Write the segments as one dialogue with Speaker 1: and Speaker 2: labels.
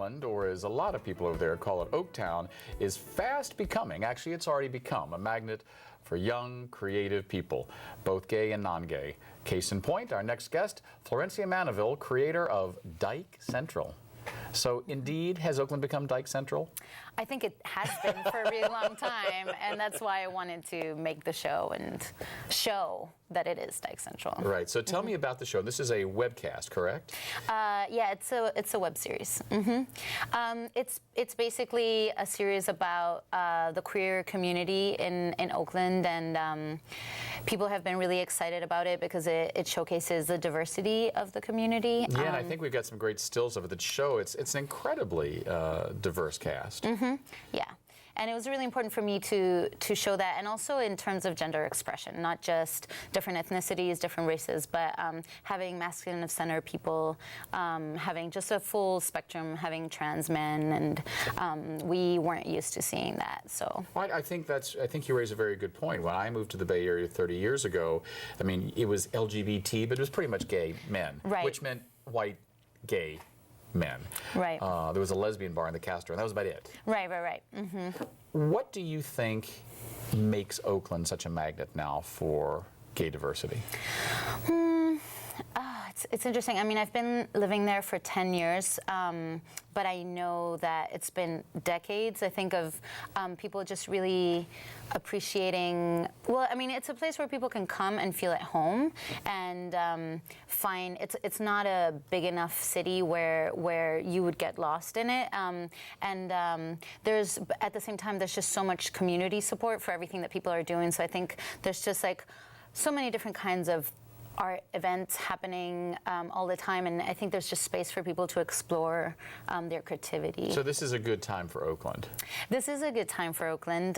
Speaker 1: Oakland, or as a lot of people over there call it, Oaktown, is fast becoming, actually it's already become, a magnet for young, creative people, both gay and non-gay. Case in point, our next guest, Florencia Manovil, creator of Dyke Central. So indeed, has Oakland become Dyke Central?
Speaker 2: I think it has been for a really long time, and that's why I wanted to make the show and show that it is Dyke Central.
Speaker 1: Right, so tell me about the show. This is a webcast, correct?
Speaker 2: Yeah, it's a web series. It's basically a series about the queer community in Oakland, and people have been really excited about it because it showcases the diversity of the community.
Speaker 1: Yeah, and I think we've got some great stills of it that show it's an incredibly diverse cast.
Speaker 2: Yeah. And it was really important for me to show that, and also in terms of gender expression, not just different ethnicities, different races, but having masculine of center people, having just a full spectrum, having trans men, and we weren't used to seeing that. So
Speaker 1: well, I think you raise a very good point. When I moved to the Bay Area 30 years ago, I mean, it was LGBT, but it was pretty much gay men,
Speaker 2: right,
Speaker 1: which meant white gay men.
Speaker 2: Right.
Speaker 1: There was a lesbian bar in the Castro, and that was about it.
Speaker 2: Right.
Speaker 1: What do you think makes Oakland such a magnet now for gay diversity?
Speaker 2: It's interesting. I mean, I've been living there for 10 years, but I know that it's been decades, I think, of people just really appreciating, well, I mean, it's a place where people can come and feel at home and find, it's not a big enough city where you would get lost in it. There's, at the same time, there's just so much community support for everything that people are doing. So I think there's just like so many different kinds of art events happening all the time, and I think there's just space for people to explore their creativity.
Speaker 1: So this is a good time for Oakland.
Speaker 2: This is a good time for Oakland.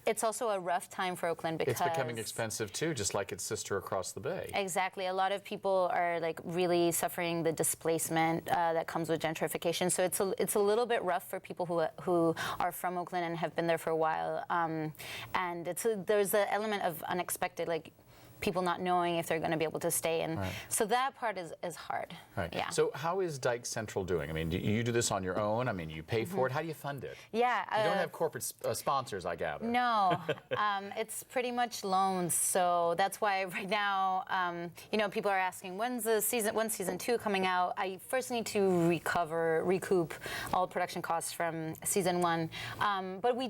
Speaker 2: It's also a rough time for Oakland because
Speaker 1: it's becoming expensive too, just like its sister across the bay.
Speaker 2: Exactly. A lot of people are like really suffering the displacement that comes with gentrification. So it's a little bit rough for people who are from Oakland and have been there for a while. And there's an element of unexpected, like, people not knowing if they're going to be able to stay, and right, so that part is hard.
Speaker 1: Right.
Speaker 2: Yeah.
Speaker 1: So how is Dyke Central doing? I mean, do you do this on your own? I mean, you pay for it. How do you fund it?
Speaker 2: Yeah.
Speaker 1: You don't have corporate sponsors, I gather.
Speaker 2: No. It's pretty much loans. So that's why right now, you know, people are asking, when's season 2 coming out? I first need to recoup all production costs from season 1. But we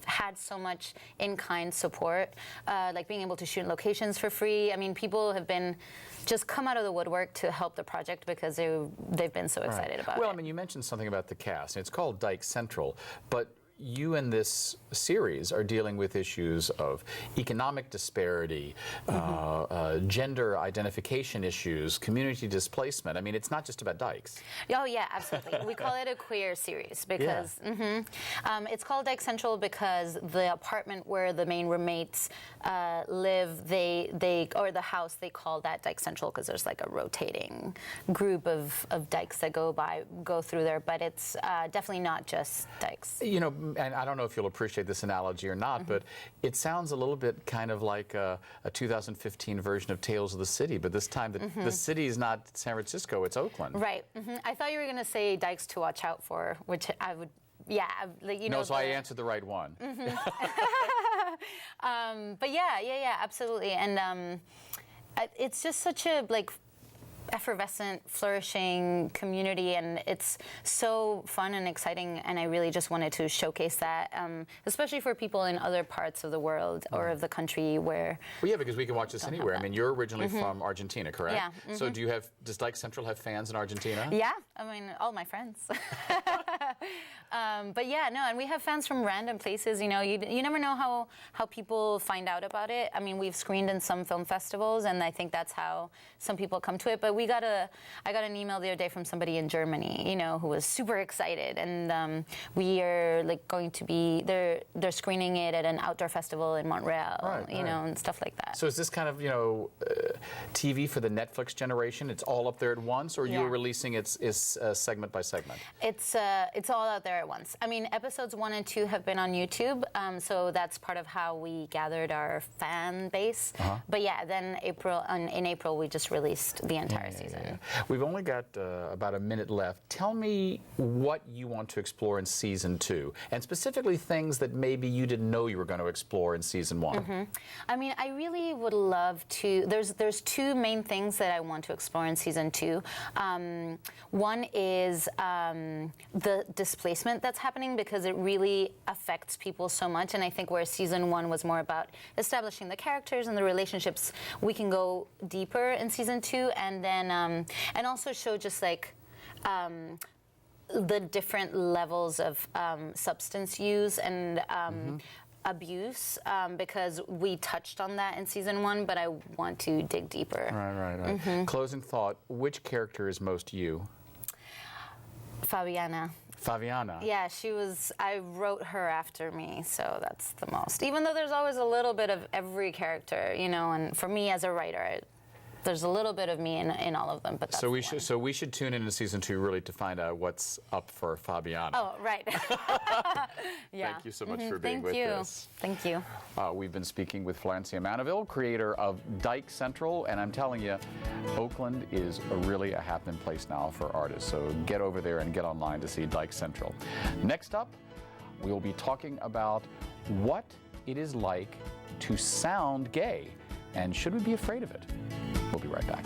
Speaker 2: had so much in-kind support, like being able to shoot in locations for free. I mean, people have been just come out of the woodwork to help the project because they've been so excited about it.
Speaker 1: Well, I mean, you mentioned something about the cast. It's called Dyke Central, but you in this series are dealing with issues of economic disparity, gender identification issues, community displacement. I mean, it's not just about dykes.
Speaker 2: Oh, yeah, absolutely. We call it a queer series because it's called Dyke Central because the apartment where the main roommates live, or the house, they call that Dyke Central because there's like a rotating group of dykes that go through there, but it's definitely not just dykes.
Speaker 1: You know, and I don't know if you'll appreciate this analogy or not, but it sounds a little bit kind of like a 2015 version of Tales of the City, but this time the city is not San Francisco, it's Oakland.
Speaker 2: Right. I thought you were going to say Dykes to Watch Out For, which I would, yeah. Like, you know,
Speaker 1: so I answered the right one.
Speaker 2: But yeah, absolutely. And it's just such a, like, effervescent, flourishing community, and it's so fun and exciting, and I really just wanted to showcase that, especially for people in other parts of the world or of the country where...
Speaker 1: Well, yeah, because we can watch this anywhere. I mean, you're originally from Argentina, correct?
Speaker 2: Yeah.
Speaker 1: So does Dyke Central have fans in Argentina?
Speaker 2: Yeah, I mean, all my friends. But yeah, no, and we have fans from random places, you know, you never know how people find out about it. I mean, we've screened in some film festivals, and I think that's how some people come to it, but I got an email the other day from somebody in Germany, you know, who was super excited, and we are like going to be they're screening it at an outdoor festival in Montreal, you know, and stuff like that.
Speaker 1: So is this kind of, you know, TV for the Netflix generation? It's all up there at once, or
Speaker 2: Yeah.
Speaker 1: you're releasing it segment by segment?
Speaker 2: It's all out there at once. I mean, episodes 1 and 2 have been on YouTube, so that's part of how we gathered our fan base. But yeah, then in April we just released the entire season.
Speaker 1: We've only got about a minute left. Tell me what you want to explore in season 2, and specifically things that maybe you didn't know you were going to explore in season 1.
Speaker 2: I mean, I really would love to. There's 2 main things that I want to explore in season 2. One is the displacement that's happening, because it really affects people so much. And I think where season 1 was more about establishing the characters and the relationships, we can go deeper in season 2, and then and also show just like the different levels of substance use and abuse, because we touched on that in season 1, but I want to dig deeper.
Speaker 1: Right. Closing thought, which character is most you?
Speaker 2: Fabiana.
Speaker 1: Fabiana.
Speaker 2: Yeah, I wrote her after me, so that's the most. Even though there's always a little bit of every character, you know, and for me as a writer, there's a little bit of me in all of them, but that's
Speaker 1: so we should tune into season 2 really to find out what's up for Fabiana.
Speaker 2: Oh, right. Yeah.
Speaker 1: Thank you so much for being with us.
Speaker 2: Thank you.
Speaker 1: We've been speaking with Florencia Manovil, creator of Dyke Central, and I'm telling you, Oakland is really a happening place now for artists. So get over there and get online to see Dyke Central. Next up, we'll be talking about what it is like to sound gay, and should we be afraid of it? We'll be right back.